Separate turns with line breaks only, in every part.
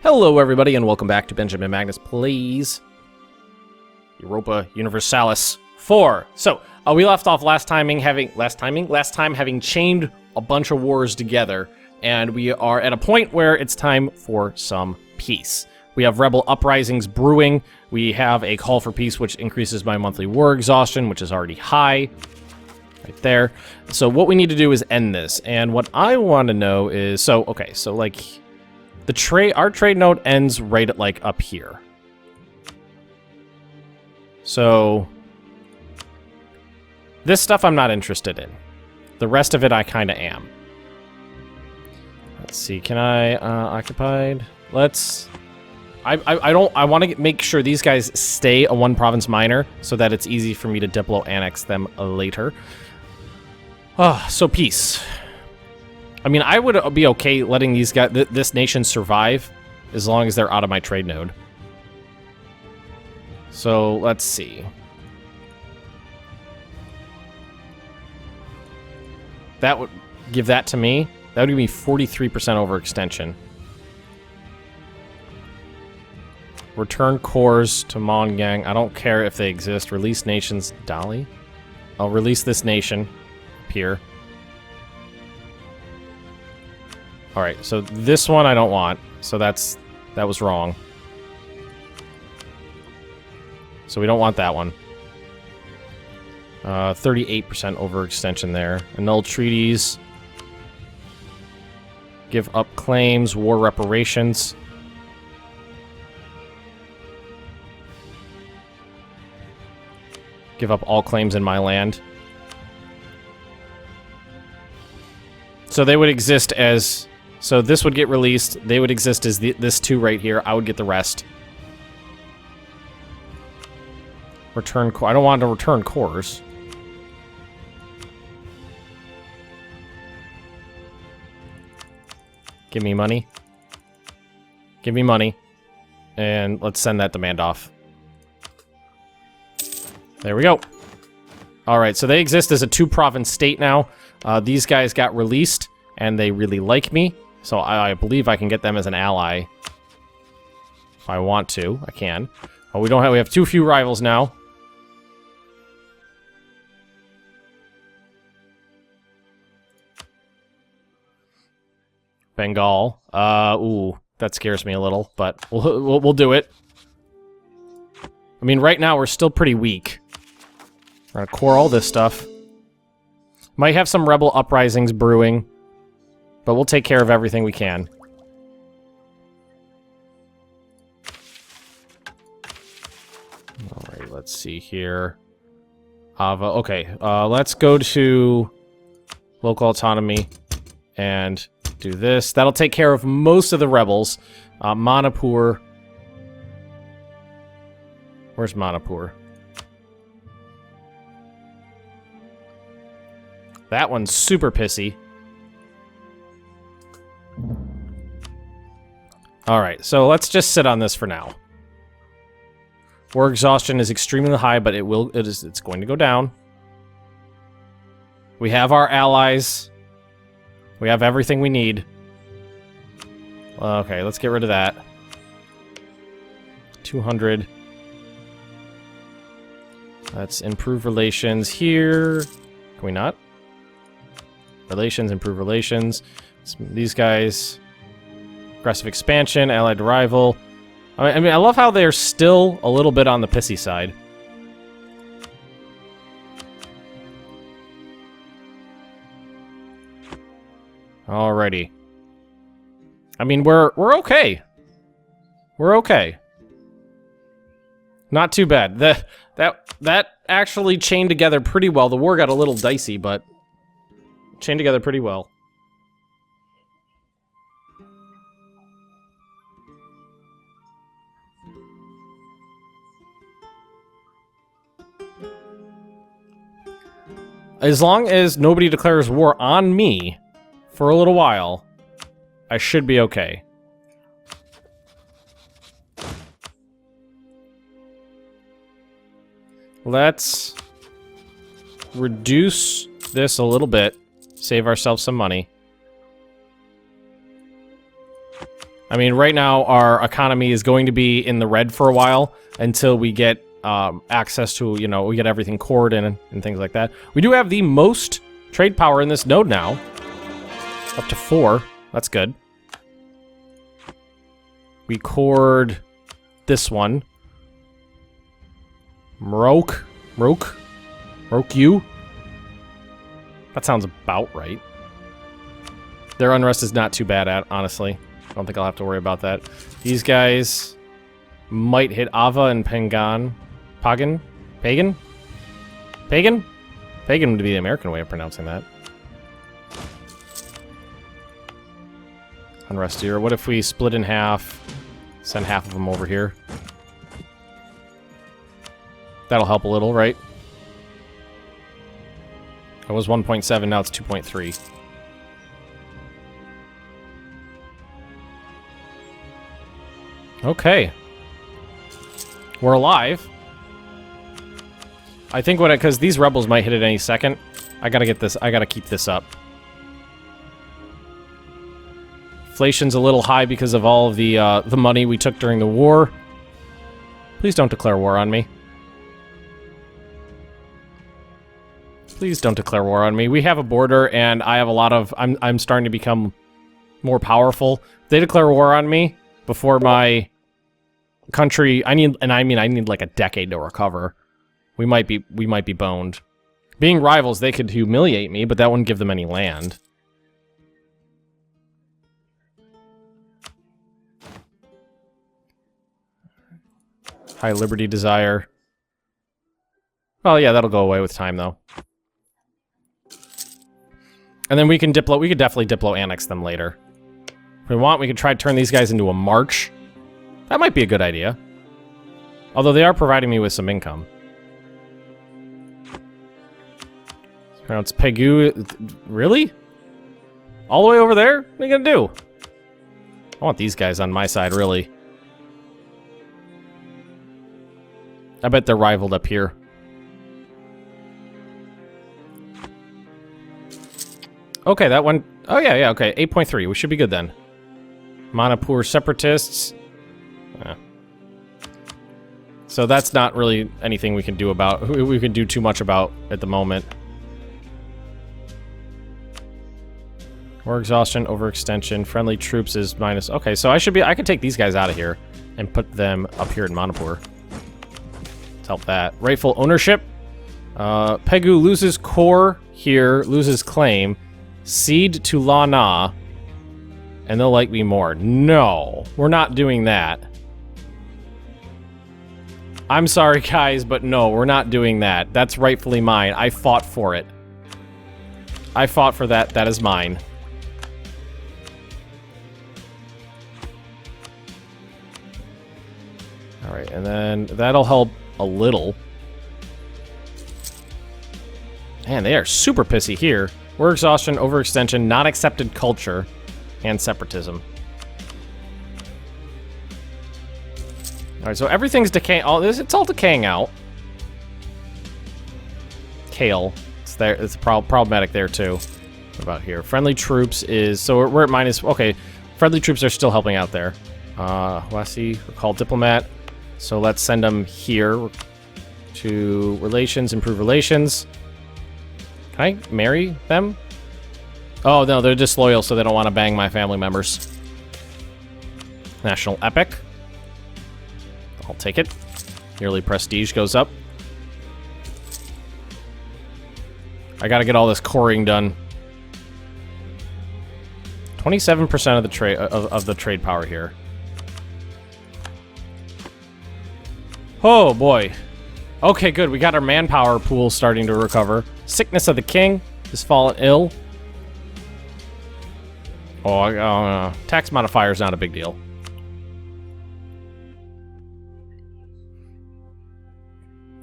Hello everybody and welcome back to Benjamin Magnus Plays Europa Universalis 4. So, we left off last time having chained a bunch of wars together, and we are at a point where it's time for some peace. We have rebel uprisings brewing, we have a call for peace which increases my monthly war exhaustion, which is already high. Right there. So what we need to do is end this, and what I want to know is, our trade node ends right at, like, up here. So, this stuff I'm not interested in. The rest of it I kind of am. Let's see, can I, occupied? I want to make sure these guys stay a one-province minor, so that it's easy for me to diplo-annex them later. So peace. I mean, I would be okay letting these guys, this nation survive, as long as they're out of my trade node. So, let's see. That would give that to me. That would give me 43% overextension. Return cores to Mon Gang. I don't care if they exist. Release nations. Dolly? I'll release this nation up here. Alright, so this one I don't want. So that was wrong. So we don't want that one. 38% overextension there. Annul treaties. Give up claims. War reparations. Give up all claims in my land. So they would exist as... So this would get released. They would exist as this two right here. I would get the rest. Return core. I don't want to return cores. Give me money. Give me money. And let's send that demand off. There we go. Alright, so they exist as a two-province state now. These guys got released, and they really like me. So I believe I can get them as an ally. If I want to, I can. Oh, we have too few rivals now. Bengal. Ooh, that scares me a little, but we'll do it. I mean, right now we're still pretty weak. We're gonna core all this stuff. Might have some rebel uprisings brewing. But we'll take care of everything we can. Alright, let's see here. Ava, okay, let's go to local autonomy and do this. That'll take care of most of the rebels. Manipur. Where's Manipur? That one's super pissy. Alright, so let's just sit on this for now. War exhaustion is extremely high, but it's going to go down. We have our allies. We have everything we need. Okay, let's get rid of that. 200. Let's improve relations here. Can we not? Relations, improve relations. These guys... Aggressive expansion, allied rival. I mean, I love how they're still a little bit on the pissy side. Alrighty. I mean, we're okay. We're okay. Not too bad. That actually chained together pretty well. The war got a little dicey, but chained together pretty well. As long as nobody declares war on me for a little while, I should be okay. Let's reduce this a little bit, save ourselves some money. I mean, right now our economy is going to be in the red for a while until we get access to, you know, we get everything cored in and things like that. We do have the most trade power in this node now. Up to 4. That's good. We cored this one. Mroku? That sounds about right. Their unrest is not too bad, honestly. I don't think I'll have to worry about that. These guys might hit Ava and Pagan? Pagan would be the American way of pronouncing that. Unrest here. What if we split in half, send half of them over here? That'll help a little, right? It was 1.7, now it's 2.3. Okay. We're alive. I think because these rebels might hit at any second. I gotta get this, I gotta keep this up. Inflation's a little high because of all of the money we took during the war. Please don't declare war on me. Please don't declare war on me. We have a border, and I have a lot of... I'm starting to become more powerful. If they declare war on me before my country... I need like a decade to recover. We might be boned. Being rivals, they could humiliate me, but that wouldn't give them any land. High liberty desire. Well, yeah, that'll go away with time, though. And then we could definitely Diplo annex them later. If we want, we could try to turn these guys into a march. That might be a good idea. Although they are providing me with some income. Now it's Pegu. Really? All the way over there? What are you gonna do? I want these guys on my side, really. I bet they're rivaled up here. Okay, that one... Oh, yeah, okay. 8.3. We should be good then. Manipur separatists. So that's not really anything we can do about... We can do too much about at the moment. War exhaustion, overextension, friendly troops is minus... Okay, so I could take these guys out of here and put them up here in Manipur. Let's help that. Rightful ownership. Pegu loses core here, loses claim. Cede to La Na, and they'll like me more. No, we're not doing that. I'm sorry, guys, but no, we're not doing that. That's rightfully mine. I fought for it. I fought for that. That is mine. Alright, and then that'll help a little. Man, they are super pissy here. War exhaustion, overextension, not accepted culture, and separatism. Alright, so everything's decaying. It's all decaying out. Kale. It's there. It's problematic there, too. What about here? Friendly troops is... So we're at minus... Okay, friendly troops are still helping out there. Wasi, recall diplomat. So let's send them here to relations, improve relations. Can I marry them? Oh, no, they're disloyal, so they don't want to bang my family members. National epic. I'll take it. Yearly prestige goes up. I gotta get all this coring done. 27% of the trade of the trade power here. Oh boy. Okay, good. We got our manpower pool starting to recover. Sickness of the king has fallen ill. Oh, tax modifier is not a big deal.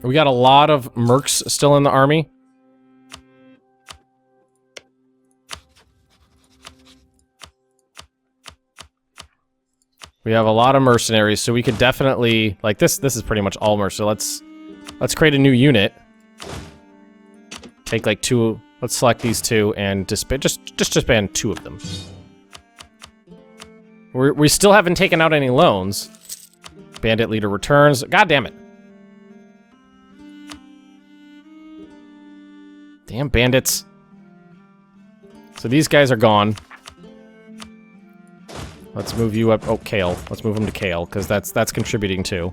We got a lot of mercs still in the army. We have a lot of mercenaries, so we could definitely like this. This is pretty much all merc. So let's create a new unit. Take like 2. Let's select these 2 and just disband 2 of them. We still haven't taken out any loans. Bandit leader returns. God damn it. Damn bandits. So these guys are gone. Let's move you up. Oh, Kale. Let's move him to Kale, because that's contributing too.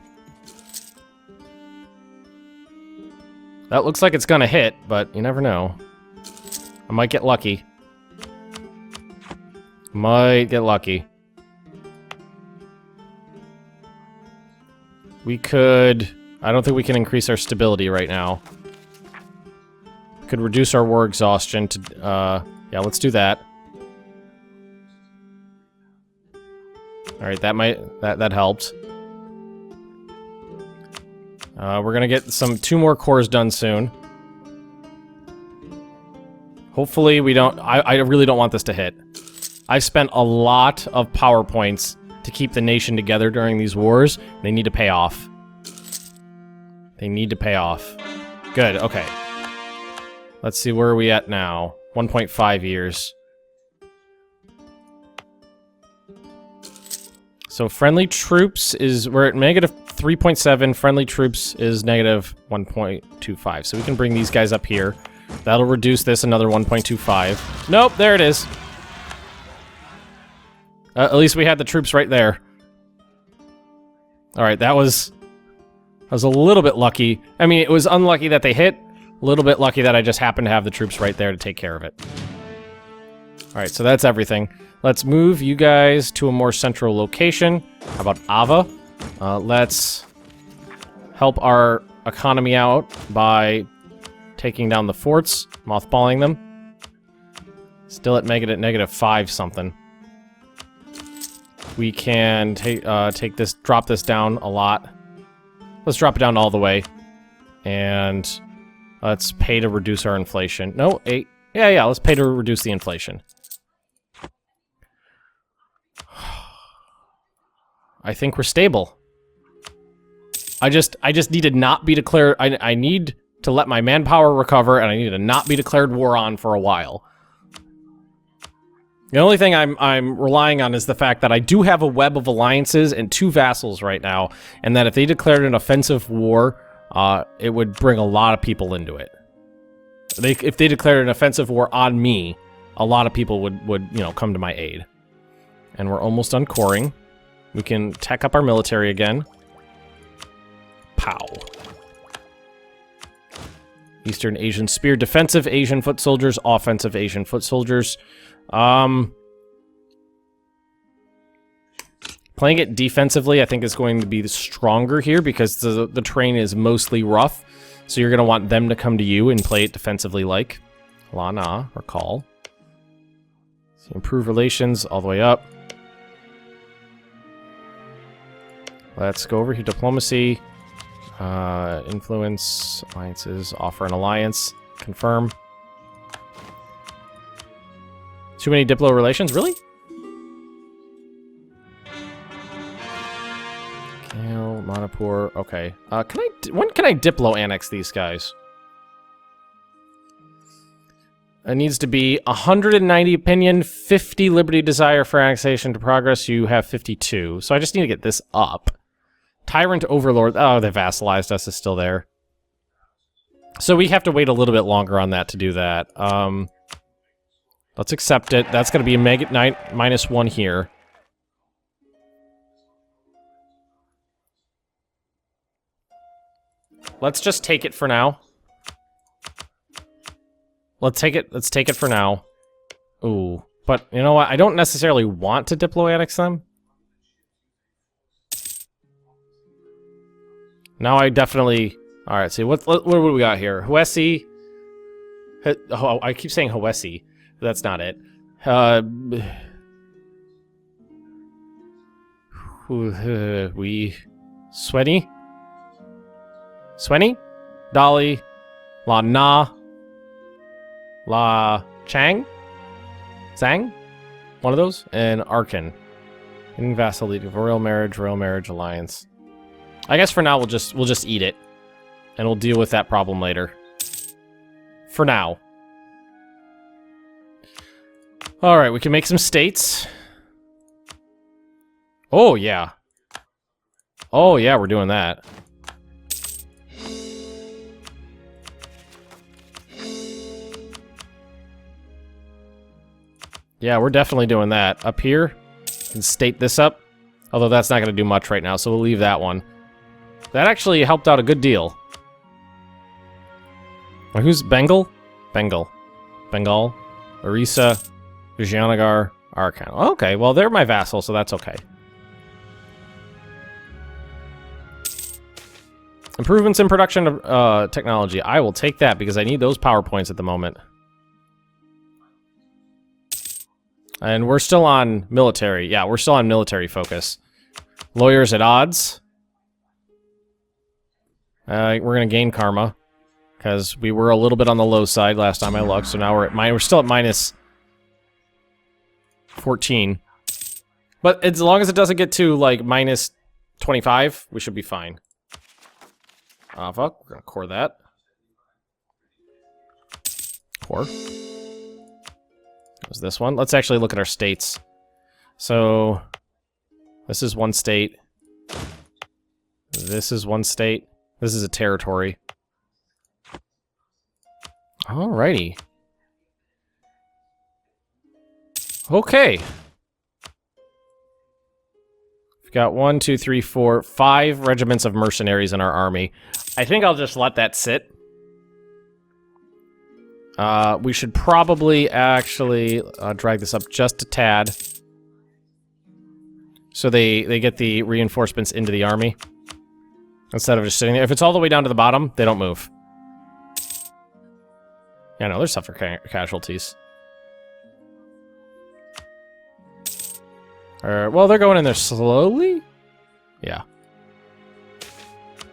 That looks like it's gonna hit, but you never know. I might get lucky. Might get lucky. We could... I don't think we can increase our stability right now. We could reduce our war exhaustion to... yeah, let's do that. Alright, that helped. We're gonna get two more cores done soon. Hopefully we don't... I really don't want this to hit. I've spent a lot of power points to keep the nation together during these wars. They need to pay off. They need to pay off. Good, okay. Let's see, where are we at now? 1.5 years. So friendly troops is... We're at negative 3.7. Friendly troops is negative 1.25. So we can bring these guys up here. That'll reduce this another 1.25. Nope, there it is. At least we had the troops right there. Alright, that was... I was a little bit lucky. I mean, it was unlucky that they hit. A little bit lucky that I just happened to have the troops right there to take care of it. Alright, so that's everything. Let's move you guys to a more central location. How about Ava? Let's help our economy out by taking down the forts, mothballing them. Still at negative 5 something. We can drop this down a lot. Let's drop it down all the way. And let's pay to reduce our inflation. No, 8. Yeah, let's pay to reduce the inflation. I think we're stable. I just need to not be declared... I need to let my manpower recover, and I need to not be declared war on for a while. The only thing I'm relying on is the fact that I do have a web of alliances and 2 vassals right now, and that if they declared an offensive war, it would bring a lot of people into it. If they declared an offensive war on me, a lot of people would come to my aid. And we're almost done coring. We can tech up our military again. Pow. Eastern Asian Spear, defensive Asian foot soldiers, offensive Asian foot soldiers. Playing it defensively, I think, is going to be stronger here because the terrain is mostly rough. So you're going to want them to come to you and play it defensively like. Lana, recall. So improve relations all the way up. Let's go over here. Diplomacy. Influence. Alliances. Offer an alliance. Confirm. Too many Diplo relations? Really? Kale, Manipur. Okay. When can I Diplo annex these guys? It needs to be 190 opinion, 50 liberty desire for annexation to progress. You have 52. So I just need to get this up. Tyrant Overlord. Oh, they vassalized us. Is still there. So we have to wait a little bit longer on that to do that. Let's accept it. That's going to be a -1 here. Let's just take it for now. Let's take it for now. Ooh. But, you know what? I don't necessarily want to Diplo annex them. Now I definitely... Alright, see, what do we got here? Huesi. Oh, I keep saying Huesi. That's not it. Swenny? Swenny? Dolly? La Na? La Chang? Zhang? One of those? And Arkin. Getting vassal lead of royal marriage alliance. I guess for now we'll just eat it. And we'll deal with that problem later. For now. Alright, we can make some states. Oh, yeah. Oh, yeah, we're doing that. Yeah, we're definitely doing that. Up here, can state this up. Although that's not going to do much right now, so we'll leave that one. That actually helped out a good deal. Now, who's Bengal? Bengal. Orisa, Vijayanagar, Arkan. Okay, well, they're my vassal, so that's okay. Improvements in production of technology. I will take that because I need those PowerPoints at the moment. And we're still on military. Yeah, we're still on military focus. Lawyers at odds. We're going to gain karma. Because we were a little bit on the low side last time I looked, so now we're still at minus 14. But as long as it doesn't get to, like, minus 25, we should be fine. Fuck, we're gonna core that. Core. What's this one? Let's actually look at our states. So, this is one state. This is one state. This is a territory. Alrighty. Okay. We've got 1, 2, 3, 4, 5 regiments of mercenaries in our army. I think I'll just let that sit. We should probably actually drag this up just a tad. So they get the reinforcements into the army. Instead of just sitting there. If it's all the way down to the bottom, they don't move. Yeah, no, there's suffer casualties. Well, they're going in there slowly? Yeah.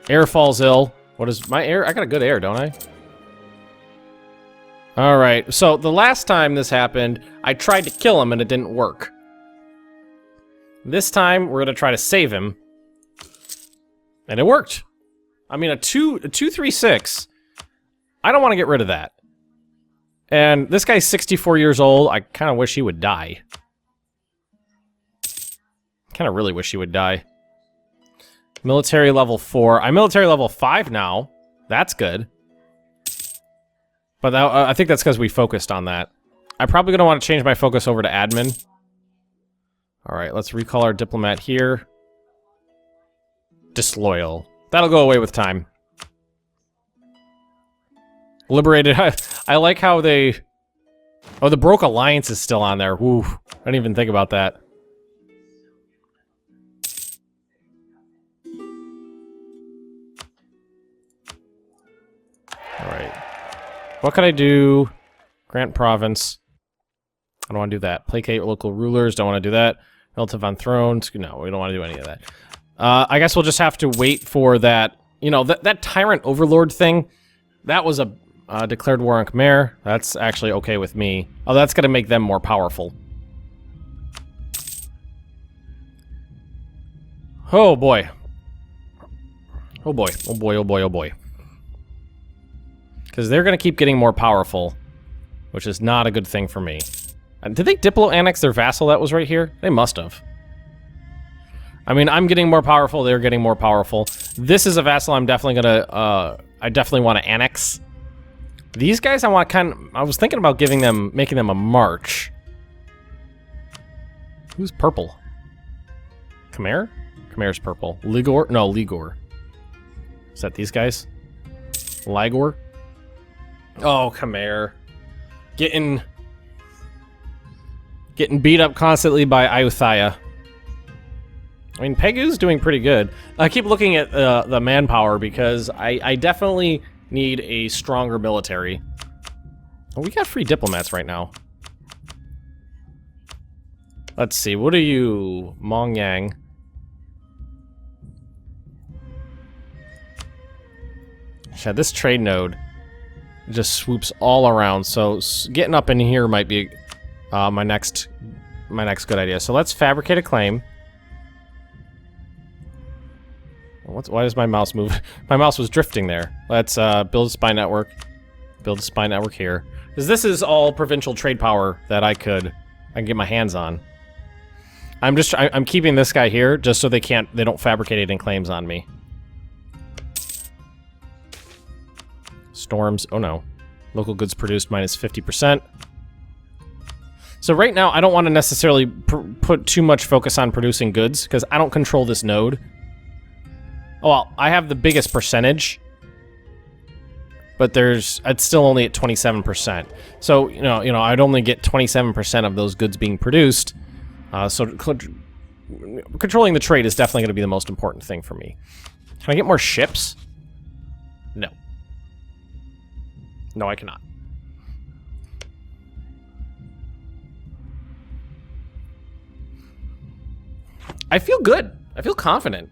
Air falls ill. What is my air? I got a good air, don't I? Alright, so the last time this happened, I tried to kill him and it didn't work. This time, we're gonna try to save him. And it worked. I mean, a 2-3-6. I don't want to get rid of that. And this guy's 64 years old. I kind of wish he would die. Kind of really wish he would die. Military level 4. I'm military level 5 now. That's good. But that, I think that's because we focused on that. I'm probably going to want to change my focus over to admin. Alright, let's recall our diplomat here. Disloyal. That'll go away with time. Liberated. I like how they... Oh, the Broke Alliance is still on there. Woo. I didn't even think about that. Alright. What can I do? Grant province. I don't want to do that. Placate local rulers. Don't want to do that. Relative on thrones. No, we don't want to do any of that. I guess we'll just have to wait for that. You know, that tyrant overlord thing. That was a declared war on Khmer. That's actually okay with me. Oh, that's going to make them more powerful. Oh boy. Oh boy. Oh boy. Oh boy. Oh boy. Because they're going to keep getting more powerful, which is not a good thing for me. Did they Diplo-annex their vassal that was right here? They must have. I mean, I'm getting more powerful, they're getting more powerful. This is a vassal I'm definitely gonna, I definitely want to annex. These guys I was thinking about making them a march. Who's purple? Khmer? Khmer's purple. Ligor? No, Ligor. Is that these guys? Ligor? Oh, Khmer. Getting beat up constantly by Ayutthaya. I mean, Pegu's doing pretty good. I keep looking at the manpower because I definitely need a stronger military. Oh, we got free diplomats right now. Let's see, what are you? Mongyang. Yeah, this trade node just swoops all around, so getting up in here might be my next good idea. So let's fabricate a claim. Why does my mouse move? My mouse was drifting there. Let's build a spy network. Build a spy network here. Because this is all provincial trade power that I can get my hands on. I'm keeping this guy here just so they don't fabricate any claims on me. Storms, oh no. Local goods produced minus 50%. So right now, I don't want to necessarily put too much focus on producing goods, because I don't control this node. Oh, well, I have the biggest percentage, but it's still only at 27%. So, you know, I'd only get 27% of those goods being produced. So controlling the trade is definitely going to be the most important thing for me. Can I get more ships? No. No, I cannot. I feel good. I feel confident.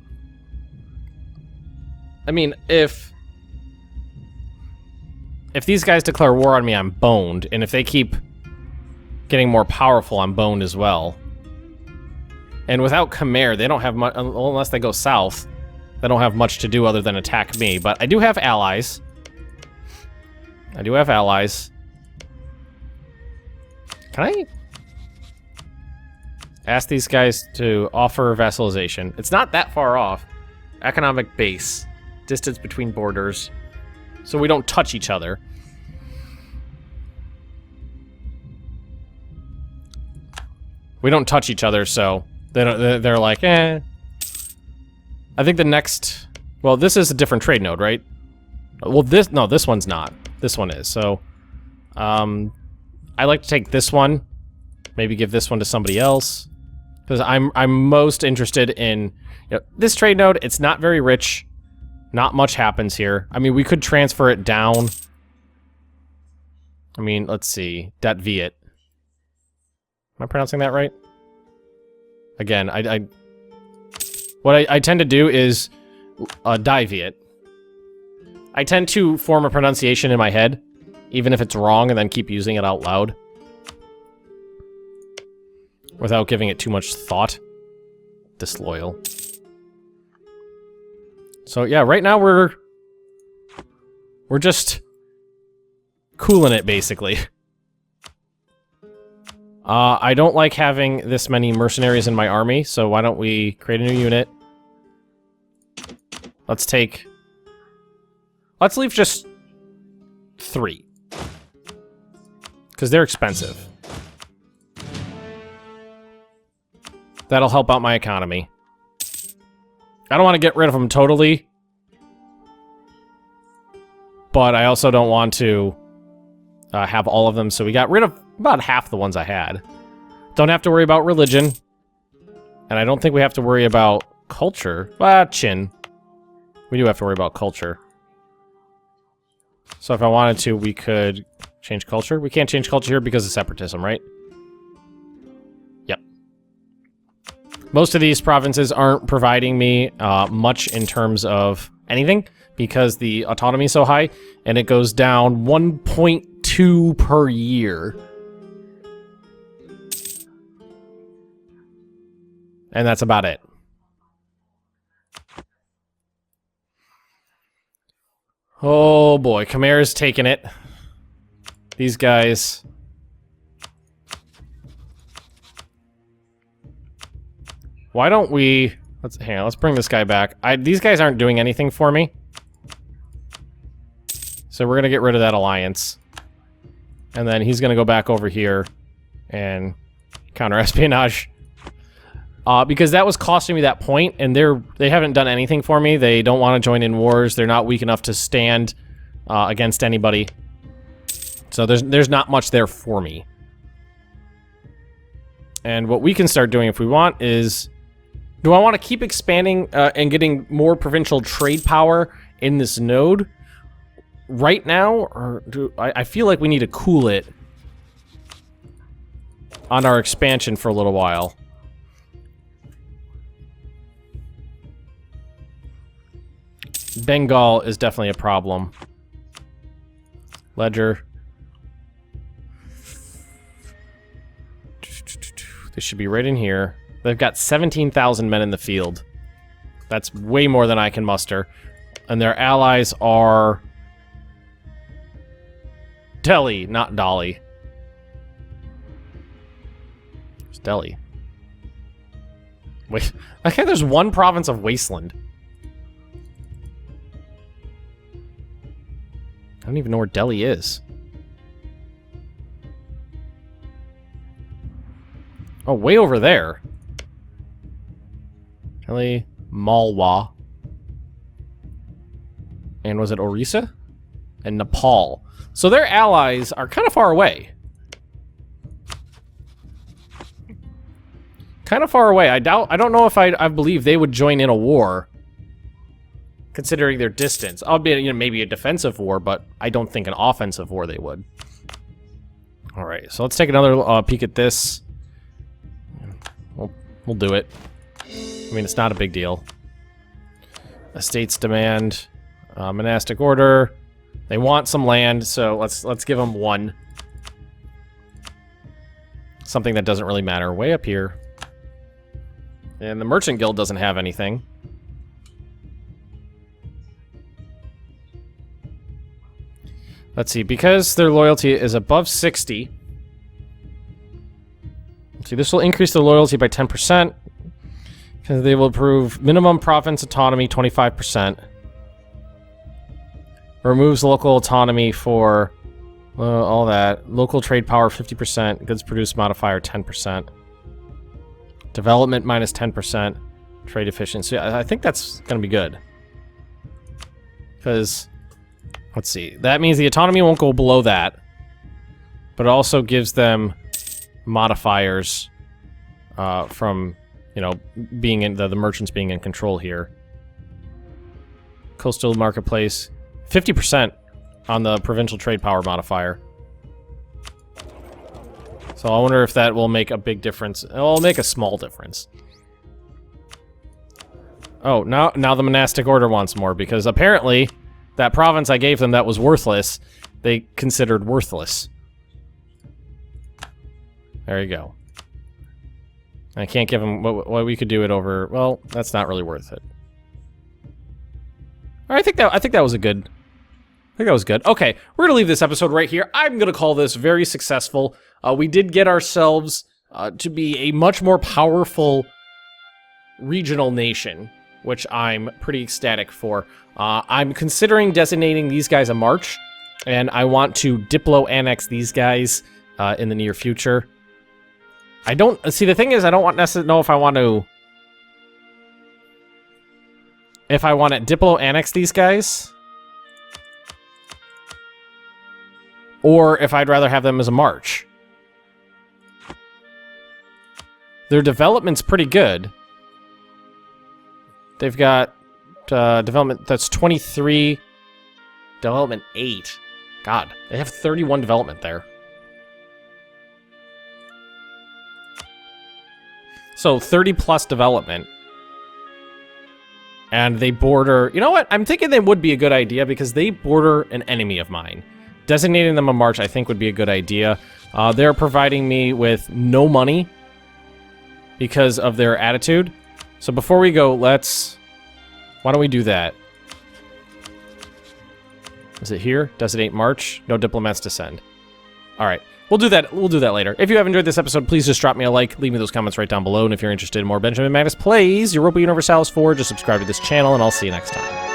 I mean, if these guys declare war on me, I'm boned. And if they keep getting more powerful, I'm boned as well. And without Khmer, they don't have much, unless they go south, they don't have much to do other than attack me. But I do have allies. I do have allies. Can I ask these guys to offer vassalization? It's not that far off. Economic base. Distance between borders. So we don't touch each other. We don't touch each other, so they're like, eh. I think the next... Well, this is a different trade node, right? Well, this one's not. This one is. So, I like to take this one. Maybe give this one to somebody else. Because I'm most interested in... this trade node, it's not very rich. Not much happens here. I mean, we could transfer it down. I mean, let's see. Dat Viet. Am I pronouncing that right? Again, what I tend to do is Die Viet. I tend to form a pronunciation in my head, even if it's wrong, and then keep using it out loud. Without giving it too much thought. Disloyal. So yeah, right now we're just cooling it, basically. I don't like having this many mercenaries in my army, so why don't we create a new unit? Let's leave just 3. Because they're expensive. That'll help out my economy. I don't want to get rid of them totally. But I also don't want to have all of them, so we got rid of about half the ones I had. Don't have to worry about religion. And I don't think we have to worry about culture. Well, Chin. We do have to worry about culture. So if I wanted to, we could change culture. We can't change culture here because of separatism, right? Yep. Most of these provinces aren't providing me much in terms of anything because the autonomy is so high, and it goes down 1.2 per year. And that's about it. Oh boy, Khmer's taking it. These guys. Why don't we... let's bring this guy back. These guys aren't doing anything for me. So we're gonna get rid of that alliance. And then he's gonna go back over here and counter-espionage. Because that was costing me that point, and they haven't done anything for me. They don't want to join in wars. They're not weak enough to stand against anybody. So there's not much there for me. And what we can start doing if we want is... Do I want to keep expanding and getting more provincial trade power in this node right now? Or I feel like we need to cool it on our expansion for a little while. Bengal is definitely a problem. Ledger. This should be right in here. They've got 17,000 men in the field. That's way more than I can muster. And their allies are... Delhi, not Dolly. It's Delhi. Wait, okay, there's one province of wasteland. I don't even know where Delhi is. Oh, way over there. Delhi, Malwa. And was it Orissa? And Nepal. So their allies are kind of far away. Kind of far away. I don't know if I believe they would join in a war, considering their distance. Albeit, you know, maybe a defensive war, but I don't think an offensive war they would. All right, so let's take another peek at this. We'll do it. I mean, it's not a big deal. Estates demand, monastic order. They want some land, so let's give them one. Something that doesn't really matter. Way up here. And the Merchant Guild doesn't have anything. Let's see, because their loyalty is above 60. Let's see, this will increase their loyalty by 10%. Because they will approve minimum province autonomy 25%. Removes local autonomy for all that. Local trade power 50%. Goods produced modifier 10%. Development minus 10%. Trade efficiency. I think that's going to be good. Because, let's see. That means the autonomy won't go below that. But it also gives them modifiers from, you know, being in the merchants being in control here. Coastal marketplace. 50% on the provincial trade power modifier. So I wonder if that will make a big difference. It'll make a small difference. Oh, now the monastic order wants more, because apparently that province I gave them that was worthless, they considered worthless. There you go. I can't give them what we could do it over. Well, that's not really worth it. I think that was a good. I think that was good. Okay, we're gonna leave this episode right here. I'm gonna call this very successful. We did get ourselves to be a much more powerful regional nation, which I'm pretty ecstatic for. I'm considering designating these guys a march, and I want to diplo-annex these guys in the near future. I don't... See, the thing is, I don't want necessarily know if I want to... If I want to diplo-annex these guys, or if I'd rather have them as a march. Their development's pretty good. They've got development that's 23, development 8. God, they have 31 development there. So 30 plus development. And they border... You know what? I'm thinking they would be a good idea because they border an enemy of mine. Designating them a march, I think, would be a good idea. They're providing me with no money because of their attitude. So before we go, let's... Why don't we do that? Is it here? Designate march. No diplomats to send. All right. We'll do that. We'll do that later. If you have enjoyed this episode, please just drop me a like. Leave me those comments right down below. And if you're interested in more Benjamin Magnus Plays Europa Universalis 4, just subscribe to this channel, and I'll see you next time.